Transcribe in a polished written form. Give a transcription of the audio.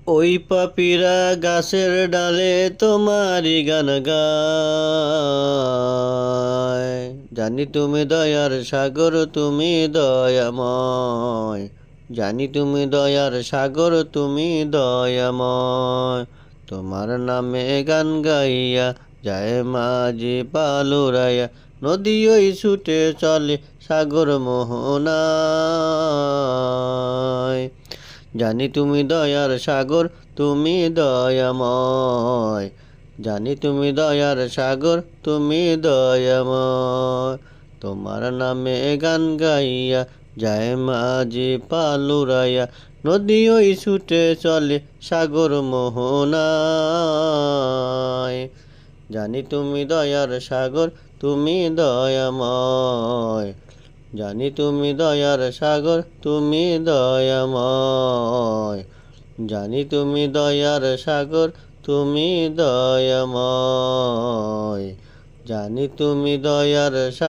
ওই পাপীরা গাছের ডালে তোমারই গান গায়। জানি তুমি দয়ার সাগর, তুমি দয়াময়। জানি তুমি দয়ার সাগর, তুমি দয়াময়। তোমার নামে গান গাইয়া যায় মাঝি পালুরাইয়া, নদী ওই ছুটে চলে সাগর মোহনায়। জানি তুমি দয়ার সাগর, তুমি দয়াময়। জানি তুমি দয়ার সাগর, তুমি দয়াময়। তোমার নামে গান গাইয়া যায় মাঝি পালুরাইয়া, নদী ওই ছুটে চলে সাগর মোহনায়। জানি তুমি দয়ার সাগর, তুমি দয়াময়। জানি তুমি দয়ার সাগর, তুমি দয়াময়। জানি তুমি দয়ার সাগর, তুমি দয়াময়। জানি তুমি দয়ার